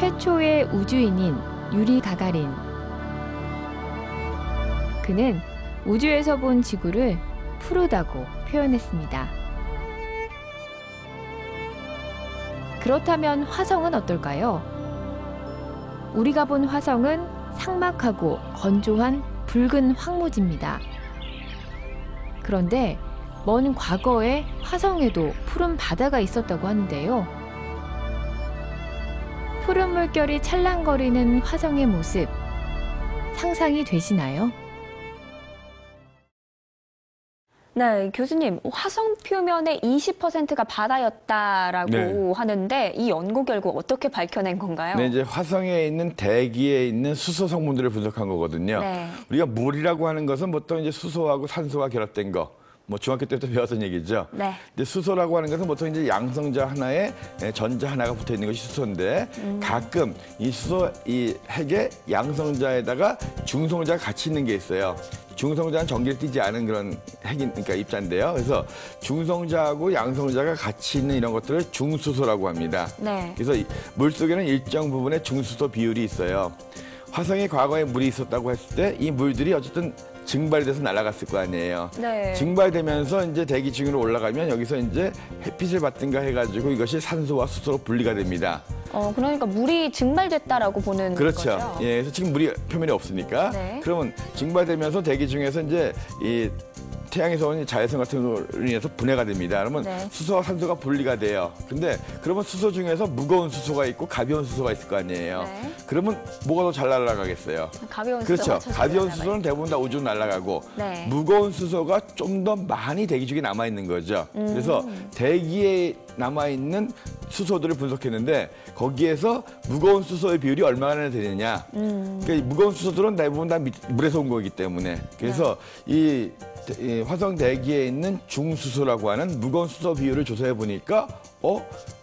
최초의 우주인인 유리 가가린. 그는 우주에서 본 지구를 푸르다고 표현했습니다. 그렇다면 화성은 어떨까요? 우리가 본 화성은 삭막하고 건조한 붉은 황무지입니다. 그런데 먼 과거에 화성에도 푸른 바다가 있었다고 하는데요. 푸른 물결이 찰랑거리는 화성의 모습, 상상이 되시나요? 네, 교수님, 화성 표면의 20%가 바다였다라고 네. 하는데 이 연구 결과 어떻게 밝혀낸 건가요? 네, 이제 화성에 있는 대기에 있는 수소 성분들을 분석한 거거든요. 네. 우리가 물이라고 하는 것은 보통 이제 수소하고 산소가 결합된 거, 뭐 중학교 때부터 배웠던 얘기죠. 네. 근데 수소라고 하는 것은 보통 이제 양성자 하나에 전자 하나가 붙어 있는 것이 수소인데 가끔 이 수소 이 핵에 양성자에다가 중성자가 같이 있는 게 있어요. 중성자는 전기를 띠지 않은 그런 그러니까 입자인데요. 그래서 중성자하고 양성자가 같이 있는 이런 것들을 중수소라고 합니다. 네. 그래서 물 속에는 일정 부분의 중수소 비율이 있어요. 화성에 과거에 물이 있었다고 했을 때 이 물들이 어쨌든 증발이 돼서 날아갔을 거 아니에요. 네. 증발되면서 이제 대기 중으로 올라가면 여기서 이제 햇빛을 받든가 해가지고 이것이 산소와 수소로 분리가 됩니다. 그러니까 물이 증발됐다라고 보는 그렇죠. 거죠? 예, 그래서 지금 물이 표면에 없으니까. 네. 그러면 증발되면서 대기 중에서 이제 이 태양에서 오는 자외선 같은 걸로 인해서 분해가 됩니다. 그러면 네. 수소와 산소가 분리가 돼요. 근데 그러면 수소 중에서 무거운 수소가 있고 가벼운 수소가 있을 거 아니에요. 네. 그러면 뭐가 더 잘 날아가겠어요? 가벼운 그렇죠. 수소가 가벼운 저절로 수소는 대부분 다 우주로 날아가고 네. 무거운 수소가 좀 더 많이 대기 중에 남아 있는 거죠. 그래서 대기에 남아 있는 수소들을 분석했는데 거기에서 무거운 수소의 비율이 얼마나 되느냐. 그러니까 이 무거운 수소들은 대부분 다 물에서 온 거기 때문에 그래서 이 화성 대기에 있는 중수소라고 하는 무거운 수소 비율을 조사해 보니까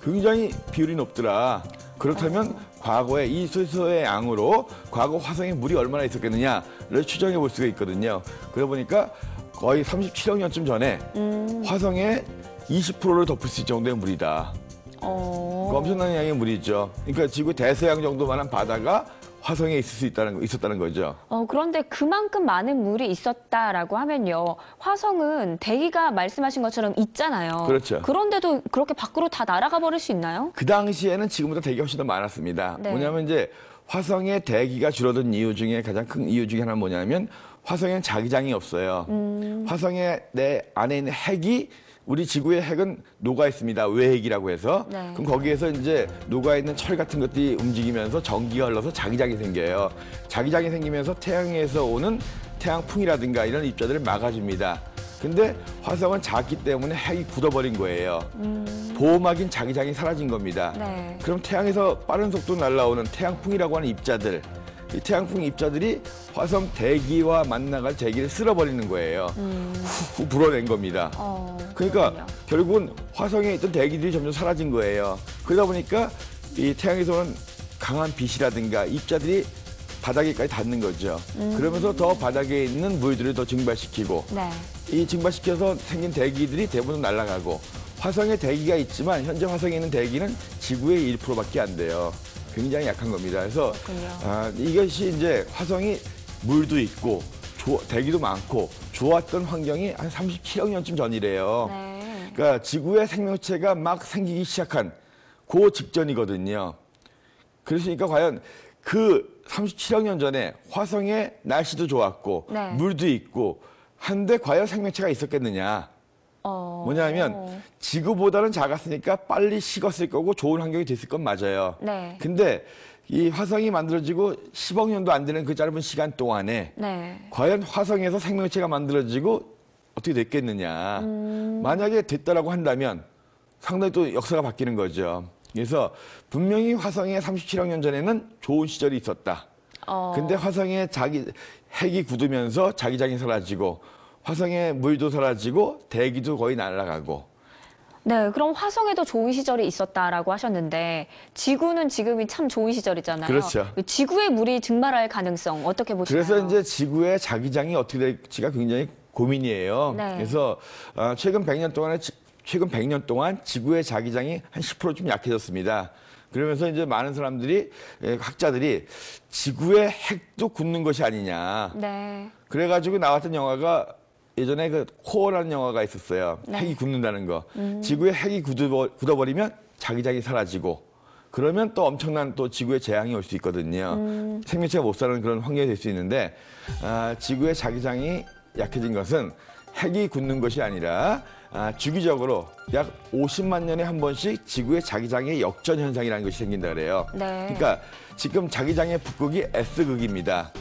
굉장히 비율이 높더라. 그렇다면 과거에 이 수소의 양으로 과거 화성에 물이 얼마나 있었겠느냐를 추정해 볼 수가 있거든요. 그러다 보니까 거의 37억 년쯤 전에 화성에 20%를 덮을 수 있을 정도의 물이다. 엄청난 양의 물이죠. 그러니까 지구 대서양 정도만한 바다가 화성에 있었다는 거죠. 그런데 그만큼 많은 물이 있었다라고 하면요. 화성은 대기가 말씀하신 것처럼 있잖아요. 그렇죠. 그런데도 그렇게 밖으로 다 날아가 버릴 수 있나요? 그 당시에는 지금보다 대기가 훨씬 더 많았습니다. 네. 뭐냐면 이제 화성의 대기가 줄어든 이유 중에 가장 큰 이유 중에 하나는 뭐냐면 화성에는 자기장이 없어요. 화성의 내 안에 있는 핵이 우리 지구의 핵은 녹아 있습니다. 외핵이라고 해서. 네. 그럼 거기에서 이제 녹아 있는 철 같은 것들이 움직이면서 전기가 흘러서 자기장이 생겨요. 자기장이 생기면서 태양에서 오는 태양풍이라든가 이런 입자들을 막아줍니다. 근데 화성은 작기 때문에 핵이 굳어버린 거예요. 보호막인 자기장이 사라진 겁니다. 네. 그럼 태양에서 빠른 속도로 날아오는 태양풍이라고 하는 입자들, 이 태양풍 입자들이 화성 대기와 만나갈 대기를 쓸어버리는 거예요. 후 불어낸 겁니다. 그러니까 그렇군요. 결국은 화성에 있던 대기들이 점점 사라진 거예요. 그러다 보니까 이 태양에서 오는 강한 빛이라든가 입자들이 바닥에까지 닿는 거죠. 그러면서 더 바닥에 있는 물들을 더 증발시키고 네. 이 증발시켜서 생긴 대기들이 대부분 날아가고 화성에 대기가 있지만 현재 화성에 있는 대기는 지구의 1%밖에 안 돼요. 굉장히 약한 겁니다. 그래서 이것이 이제 화성이 물도 있고 대기도 많고 좋았던 환경이 한 37억 년쯤 전이래요. 네. 그러니까 지구의 생명체가 막 생기기 시작한 그 직전이거든요. 그러니까 과연 그 37억 년 전에 화성의 날씨도 좋았고 네. 물도 있고 한데 과연 생명체가 있었겠느냐. 뭐냐면 지구보다는 작았으니까 빨리 식었을 거고 좋은 환경이 됐을 건 맞아요. 네. 근데 이 화성이 만들어지고 10억 년도 안 되는 그 짧은 시간 동안에 네. 과연 화성에서 생명체가 만들어지고 어떻게 됐겠느냐. 만약에 됐다라고 한다면 상당히 또 역사가 바뀌는 거죠. 그래서 분명히 화성에 37억 년 전에는 좋은 시절이 있었다. 근데 화성에 핵이 굳으면서 자기장이 사라지고 화성의 물도 사라지고 대기도 거의 날아가고. 네, 그럼 화성에도 좋은 시절이 있었다라고 하셨는데 지구는 지금이 참 좋은 시절이잖아요. 그렇죠. 지구의 물이 증발할 가능성 어떻게 보시나요? 그래서 이제 지구의 자기장이 어떻게 될지가 굉장히 고민이에요. 네. 그래서 최근 100년 동안에 최근 100년 동안 지구의 자기장이 한 10% 좀 약해졌습니다. 그러면서 이제 많은 사람들이, 학자들이 지구의 핵도 굳는 것이 아니냐. 네. 그래가지고 나왔던 영화가 예전에 그 코어라는 영화가 있었어요. 네. 핵이 굳는다는 거. 지구의 핵이 굳어버리면 자기장이 사라지고 그러면 또 엄청난 또 지구에 재앙이 올 수 있거든요. 생명체가 못 사는 그런 환경이 될 수 있는데 지구의 자기장이 약해진 것은 핵이 굳는 것이 아니라 주기적으로 약 50만 년에 한 번씩 지구의 자기장의 역전 현상이라는 것이 생긴다 그래요. 네. 그러니까 지금 자기장의 북극이 S극입니다.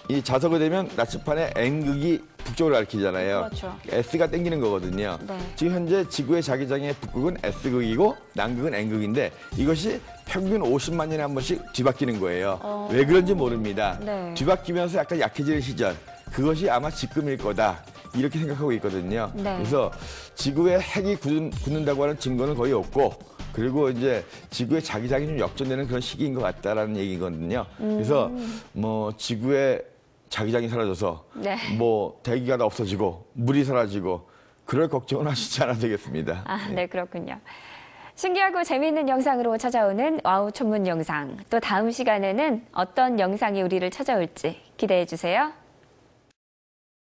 이 자석이 되면 나침판에 N극이 북쪽으로 가리키잖아요. 그렇죠. S가 땡기는 거거든요. 네. 지금 현재 지구의 자기장의 북극은 S극이고 남극은 N극인데 이것이 평균 50만 년에 한 번씩 뒤바뀌는 거예요. 왜 그런지 모릅니다. 네. 뒤바뀌면서 약간 약해지는 시절, 그것이 아마 지금일 거다. 이렇게 생각하고 있거든요. 네. 그래서 지구의 핵이 굳는다고 하는 증거는 거의 없고 그리고 이제 지구의 자기장이 좀 역전되는 그런 시기인 것 같다라는 얘기거든요. 그래서 뭐 지구의 자기장이 사라져서 네. 뭐 대기가 다 없어지고 물이 사라지고 그럴 걱정은 하시지 않아도 되겠습니다. 네, 그렇군요. 신기하고 재미있는 영상으로 찾아오는 와우 천문 영상. 또 다음 시간에는 어떤 영상이 우리를 찾아올지 기대해 주세요.